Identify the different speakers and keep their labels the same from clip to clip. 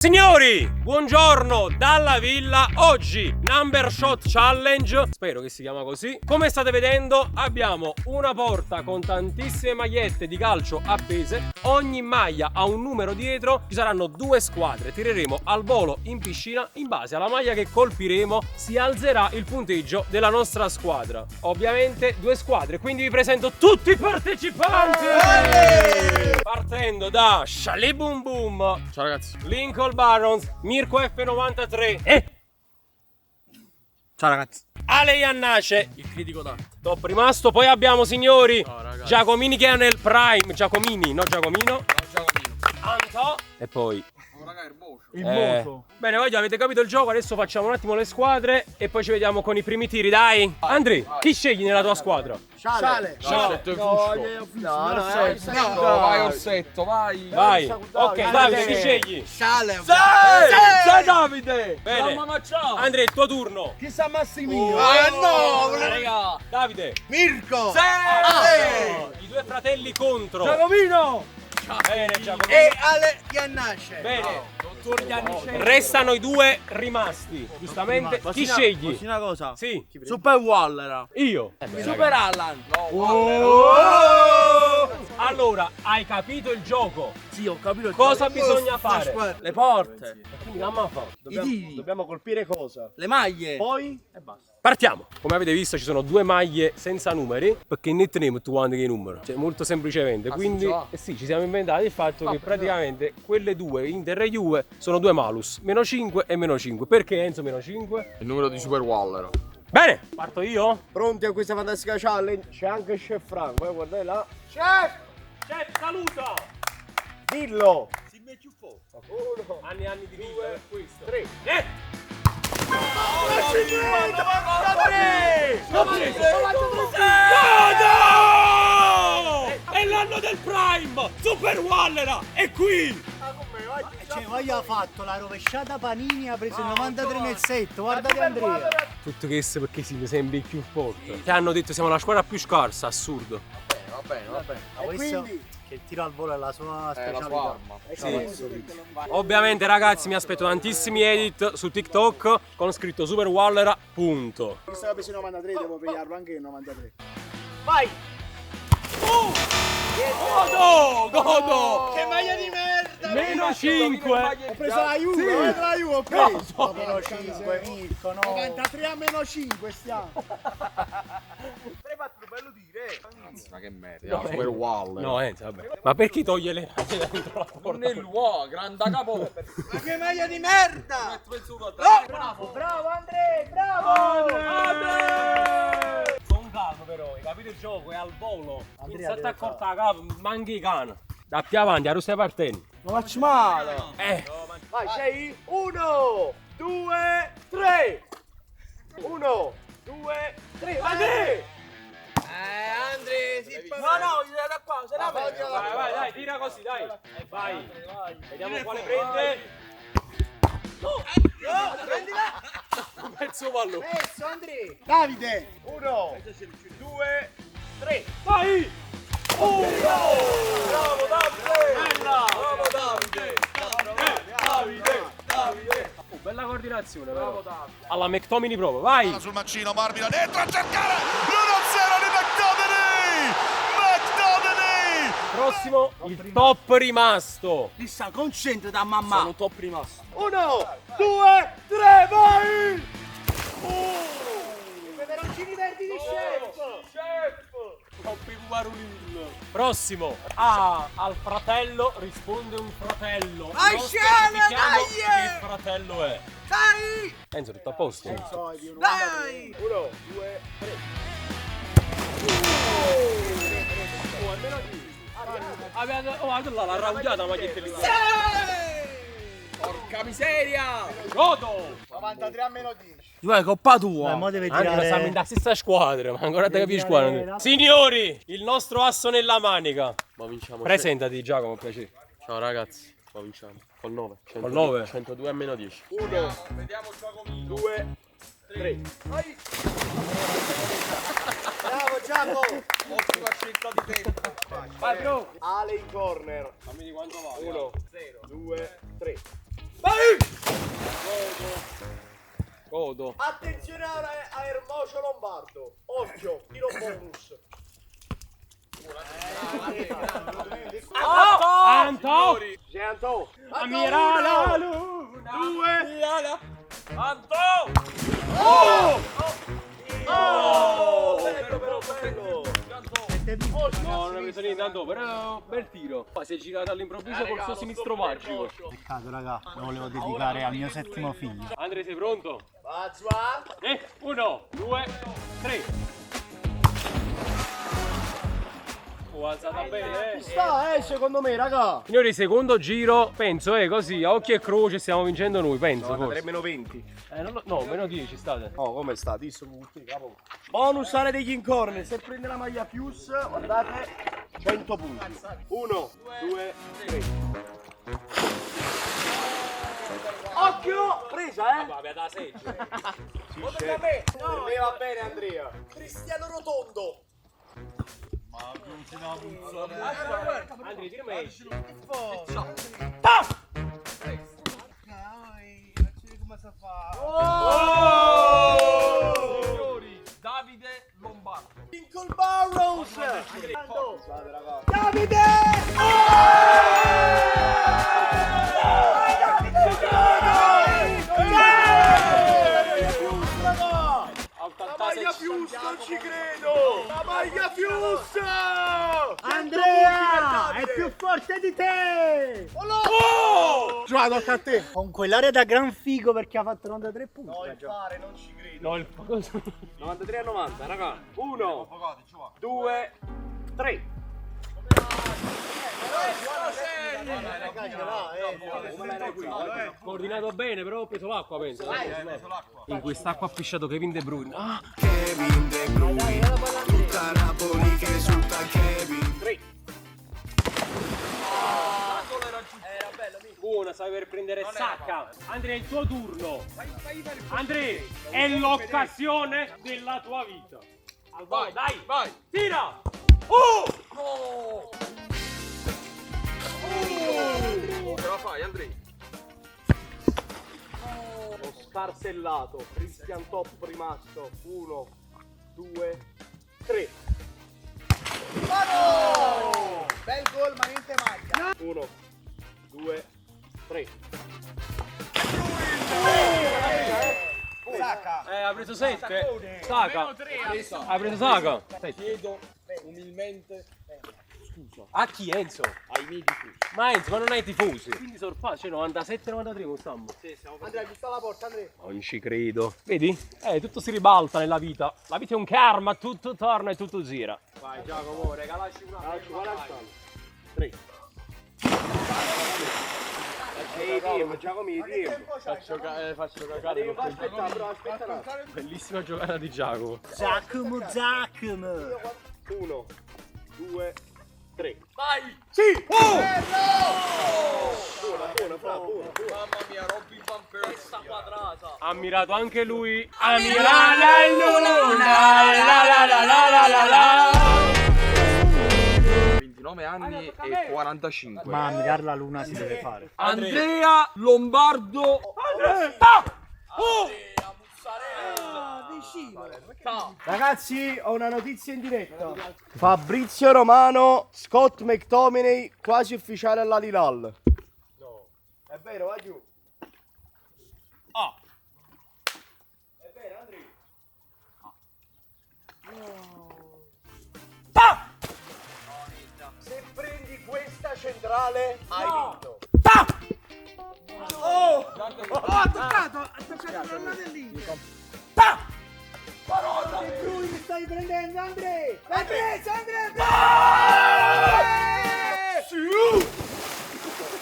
Speaker 1: Signori, buongiorno dalla villa. Oggi Number Shot Challenge, spero che si chiama così. Come state vedendo abbiamo una porta con tantissime magliette di calcio appese. Ogni maglia ha un numero dietro. Ci saranno due squadre. Tireremo al volo in piscina. In base alla maglia che colpiremo si alzerà il punteggio della nostra squadra. Ovviamente due squadre, quindi vi presento tutti i partecipanti. Partendo da Shali Boom Boom.
Speaker 2: Ciao ragazzi.
Speaker 1: Lincoln Barons, Mirko F93
Speaker 2: Ciao ragazzi.
Speaker 1: Ale Iannace,
Speaker 2: Il critico d'arte.
Speaker 1: top rimasto. Poi abbiamo, signori,
Speaker 2: ragazzi.
Speaker 1: Giacomini che è nel prime. Giacomini, no Giacomino.
Speaker 2: Giacomino.
Speaker 1: Anto. E poi
Speaker 2: Oh raga, il bocio.
Speaker 3: Il moto.
Speaker 1: Bene, voi avete capito il gioco. Adesso facciamo un attimo le squadre e poi ci vediamo con i primi tiri, dai. Andri, chi scegli nella tua squadra?
Speaker 3: Sciale.
Speaker 2: Orsetto e Fusco. Vai Orsetto, vai.
Speaker 1: Vai. Ok, Davide, chi scegli?
Speaker 3: Sciale.
Speaker 2: Sei Davide.
Speaker 1: Bene.
Speaker 2: Mamma ciao.
Speaker 1: Andrea, il tuo turno.
Speaker 3: Chissà Massimino.
Speaker 2: Raga.
Speaker 1: Davide.
Speaker 3: Mirko.
Speaker 1: I due fratelli contro.
Speaker 3: Giacomino.
Speaker 1: Bene, Giacomino.
Speaker 3: E Ale Iannace.
Speaker 1: Bene.
Speaker 2: Dottor Giannicelli.
Speaker 1: Restano i due rimasti, giustamente. Chi scegli?
Speaker 3: Posso dire una cosa?
Speaker 1: Sì,
Speaker 3: Super Waller.
Speaker 1: io.
Speaker 3: Super Allan.
Speaker 1: Allora, hai capito il gioco?
Speaker 3: Sì, ho capito.
Speaker 1: Cosa bisogna fare?
Speaker 3: Le porte.
Speaker 1: Quindi mamma fa.
Speaker 3: I tiri.
Speaker 4: Dobbiamo colpire cosa?
Speaker 3: Le maglie.
Speaker 4: Poi e basta.
Speaker 1: Partiamo! Come avete visto ci sono due maglie senza numeri, perché ne teniamo tu quanti che numero. Cioè molto semplicemente, quindi sì, ci siamo inventati il fatto che praticamente quelle due, Inter e Juve, sono due malus, meno 5 e meno 5. Perché Enzo meno 5?
Speaker 2: Il numero di Super Waller.
Speaker 1: Bene, parto io?
Speaker 4: Pronti a questa fantastica challenge? C'è anche Chef Franco, guardate là.
Speaker 1: Chef, saluta!
Speaker 4: Dillo!
Speaker 1: Anni di vita per questo.
Speaker 4: 3.
Speaker 1: È l'anno del Prime! Super Waller è qui!
Speaker 5: Cioè, poi ha fatto la rovesciata Panini, ha preso il 93 nel setto, guardate Andrea.
Speaker 1: Tutto questo perché si mi sembri più forte. Ti hanno detto siamo la squadra più scarsa, assurdo.
Speaker 2: Va bene.
Speaker 5: Ma questo che il tiro al volo è la sua
Speaker 2: È la
Speaker 5: specialità.
Speaker 2: sua arma.
Speaker 1: Sì. Ovviamente ragazzi mi aspetto tantissimi edit su TikTok con scritto Super Waller, punto.
Speaker 4: Visto che ho preso il 93, devo pigliarlo anche il 93.
Speaker 5: Vai!
Speaker 1: Godo!
Speaker 3: Che maglia di merda.
Speaker 1: Meno 5!
Speaker 4: Ho preso la Juve, la Juve ho preso.
Speaker 5: Meno 5, Mirko, no?
Speaker 4: 93 a meno 5 stiamo.
Speaker 2: Ma che merda. Super Waller.
Speaker 1: No, Enzo, vabbè. Ma perché toglie le maglie dentro la porta?
Speaker 2: Nell'uomo, grande capo.
Speaker 3: Ma che maglia di merda.
Speaker 5: Bravo Andrea, bravo!
Speaker 1: Con calma però, hai capito il gioco? È al volo. Non
Speaker 5: Andrea
Speaker 1: state
Speaker 5: deve
Speaker 1: accorta la capa, manchi i cani. Da più avanti, a rustia partendo.
Speaker 4: Non faccio male.
Speaker 3: Vai, sei 1, 2, 3.
Speaker 4: 1, 2, 3.
Speaker 3: Andrea, si no, io da qua, se la
Speaker 1: Vai, dai, tira così, dai. Vai. Vediamo quale prende.
Speaker 3: prendila.
Speaker 1: Mezzo pallone.
Speaker 5: Messo Andrea!
Speaker 4: Davide. 1, 2, 3.
Speaker 1: Vai!
Speaker 2: Bravo Davide. Bravo Davide.
Speaker 1: Oh, bella coordinazione, però. Alla McTominay proprio, vai!
Speaker 6: sul mancino, Marvila dentro a cercare l'1-0 di McTominay!
Speaker 1: Prossimo, il top rimasto.
Speaker 3: Lissa, concentrati a mamma.
Speaker 2: Sono top rimasto.
Speaker 4: 1, 2, 3, vai!
Speaker 5: Peperoncini verdi di chef!
Speaker 1: Prossimo, al fratello risponde un fratello.
Speaker 3: Vai,
Speaker 1: Non
Speaker 3: scena,
Speaker 1: specifichiamo
Speaker 3: dai!
Speaker 1: che fratello è.
Speaker 3: Dai!
Speaker 1: Enzo, tutto a posto?
Speaker 3: Dai!
Speaker 4: 1, 2, 3.
Speaker 1: Guarda là, la raudiata la maglietta lì.
Speaker 2: Porca miseria.
Speaker 1: Godo!
Speaker 4: 93 a meno 10.
Speaker 3: Vai, coppa tua.
Speaker 5: Mo deve
Speaker 1: Anche la siamo in
Speaker 5: tirare...
Speaker 1: stessa squadra, ma ancora da capire squadra. Signori, il nostro asso nella manica.
Speaker 2: Ma vinciamo.
Speaker 1: Presentati Giacomo, piacere.
Speaker 2: Ciao ragazzi. Ma vinciamo. Col 9.
Speaker 1: Col 9?
Speaker 2: 102 a meno 10.
Speaker 4: 1, 2, 3.
Speaker 5: Bravo Giacomo!
Speaker 2: Ottima scelta di tempo.
Speaker 1: Vai bro!
Speaker 4: Ale in corner.
Speaker 1: Fammi di quanto vale.
Speaker 4: 1, 2, 3.
Speaker 1: Vai! modo.
Speaker 4: Attenzione a Ermocio Lombardo. Occhio, tiro bonus.
Speaker 1: Anto!
Speaker 4: Sei Anto.
Speaker 1: Ammira la luna! 2! Anto! No, non hai preso niente, Anto, però bel tiro. Poi si è girato all'improvviso col suo sinistro magico.
Speaker 5: Peccato, raga, lo volevo dedicare al mio settimo figlio.
Speaker 1: Andre, sei pronto?
Speaker 4: Vazza.
Speaker 1: 1, 2, 3. Oh, alzata bene,
Speaker 4: Sta, secondo me, raga.
Speaker 1: Signori, secondo giro, penso, così, a occhio e croce stiamo vincendo noi, penso.
Speaker 4: No,
Speaker 1: forse.
Speaker 4: meno 20.
Speaker 1: No, meno 10 state.
Speaker 4: Oh, come sta? Disso tutti, capo. Bonus area degli incorni. Se prende la maglia Pius, guardate, 100 punti. 1, 2, 3. Occhio! Presa,
Speaker 1: Vabbè, da 6.
Speaker 4: Per me va bene, Andrea. Cristiano Rotondo.
Speaker 1: Andre, tirami. Signori, Davide Lombardo.
Speaker 4: Lincoln Barrows. La maglia Pius, non ci credo. La maglia Pius.
Speaker 5: Andrea, è più forte di te!
Speaker 4: Gioca, tocca a te.
Speaker 5: Con quell'area da gran figo perché ha fatto 93 punti.
Speaker 4: No, il fare, non ci credo.
Speaker 1: No, il
Speaker 4: 93 a 90, raga. 1, 2, 3.
Speaker 1: coordinato bene, però ho preso l'acqua, penso. In quest'acqua ha fisciato Kevin De Bruyne. Ah!
Speaker 6: Tutta Napoli che esulta Kevin.
Speaker 4: 3.
Speaker 1: Buona, sai per prendere sacca. Andrea, è il tuo turno. Andrea, è l'occasione della tua vita. Vai, dai, vai, tira!
Speaker 2: Ce la fai, Andrea?
Speaker 4: Lo scarsellato. Christian Top rimasto. 1, 2, 3.
Speaker 3: Bel gol, ma niente maglia.
Speaker 4: 1, 2, 3.
Speaker 3: Sacca.
Speaker 1: Ha preso 7. Sacca. Ha preso Sacca.
Speaker 2: Chiedo umilmente
Speaker 1: A chi, Enzo?
Speaker 2: ai miei tifosi.
Speaker 1: Ma Enzo, ma non hai tifosi. Quindi sorpace 97-93 con Sambo.
Speaker 4: Andrea, chi sta alla porta, Andrea?
Speaker 1: Non ci credo. Vedi? Tutto si ribalta nella vita. La vita è un karma, tutto torna e tutto gira.
Speaker 2: Vai Giacomo, regalaci una.
Speaker 4: 3. Giacomo,
Speaker 2: Faccio cagare.
Speaker 4: aspetta, però, aspetta un attimo.
Speaker 1: Bellissima giocata di Giacomo.
Speaker 5: Giacomo.
Speaker 4: 1, 2, 3.
Speaker 2: Vai!
Speaker 4: Sì!
Speaker 2: Buona,
Speaker 6: Mamma mia, Robby Van Persie.
Speaker 2: testa quadrata.
Speaker 1: Ha mirato anche lui. Ammira la luna. La la la la la la la.
Speaker 2: 29 anni e 45.
Speaker 5: Ma mirare la luna si deve fare.
Speaker 2: Andrea Lombardo.
Speaker 4: Ragazzi, ho una notizia in diretta. Fabrizio Romano, Scott McTominay, quasi ufficiale all'Al-Hilal. No. È vero, vai giù. È vero, Andrea? Se prendi questa centrale, hai vinto.
Speaker 3: Ha toccato la dell'Inter.
Speaker 5: De Bruyne stai prendendo, Andrea! L'hai preso, Andrea!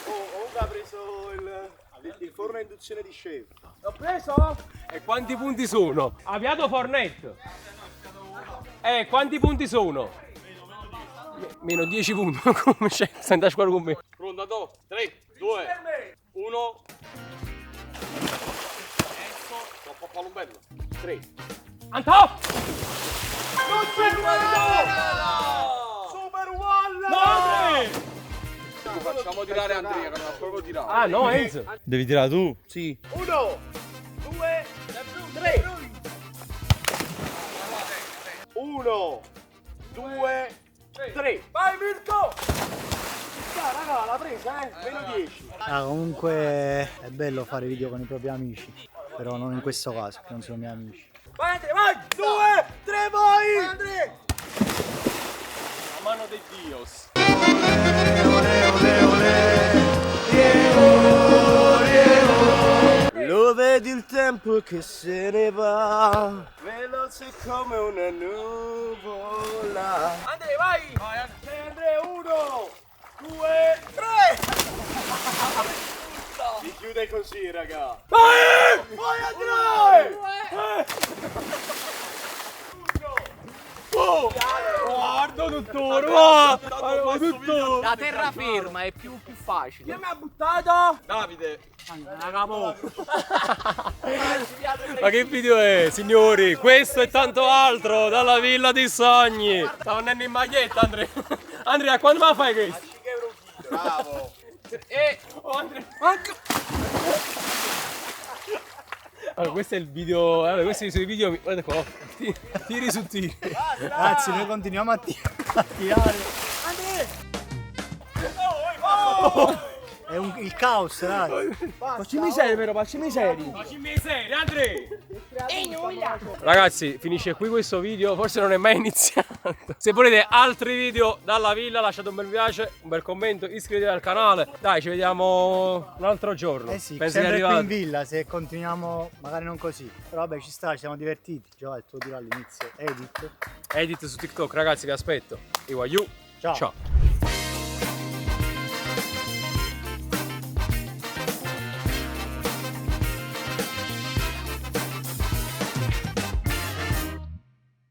Speaker 4: Comunque ha preso il forno a induzione di chef.
Speaker 1: L'ho preso? E quanti punti sono? Aviato Fornet. Quanti punti sono? Meno 10 punti. Come c'è? Stai andando a scuola con me.
Speaker 2: Pronto, Andò? 3, 2, 1. Troppo palombello.
Speaker 4: 3.
Speaker 1: Anto!
Speaker 4: Super One!
Speaker 2: Facciamo tirare Andrea, che non ha proprio tirato.
Speaker 1: Ah no, Enzo.
Speaker 5: Devi tirare tu?
Speaker 4: Sì. 1, 2, 3. 1, 2, 3. Vai Mirko! Raga, la presa, meno 10.
Speaker 5: Comunque è bello fare video con i propri amici, però non in questo caso, che non sono miei amici.
Speaker 4: Vai Andrea, vai! 2, 3, vai! Andrea!
Speaker 1: La mano dei Dios.
Speaker 4: Lo vedi il tempo che se ne va, veloce come una nuvola. Andrea, vai! Vai Andrea, 1, 2, 3! Si chiude così, raga. Vai! Vai Andrea!
Speaker 1: Guarda dottore, guarda tutto.
Speaker 3: La terraferma è più facile.
Speaker 4: Chi mi ha buttato?
Speaker 2: Davide.
Speaker 1: Ma che video è, signori? Questo e tanto altro dalla Villa dei Sogni. Sta andando in maglietta, Andrea. Andrea, quando me la fai questo?
Speaker 4: Bravo.
Speaker 1: Andrea. Allora, questo è il video. Allora, questi sono i video. Guarda qua. Tiri su tiri.
Speaker 5: Ragazzi, noi continuiamo a tirare. È il caos, ragazzi.
Speaker 4: Facciami seri però, facciami seri.
Speaker 1: Facciami serie, Andrea. Ragazzi, finisce qui questo video. Forse non è mai iniziato. Se volete altri video dalla villa, lasciate un bel mi piace, un bel commento, iscrivetevi al canale. Dai, ci vediamo un altro giorno.
Speaker 5: Eh sì,
Speaker 1: Penso che
Speaker 5: sempre qui
Speaker 1: arrivate.
Speaker 5: in villa, se continuiamo magari non così. Però vabbè, ci sta, ci siamo divertiti. Già il tuo tiro all'inizio. Edit.
Speaker 1: Edit su TikTok, ragazzi, vi aspetto. Iwayu.
Speaker 5: Ciao.
Speaker 1: Ciao.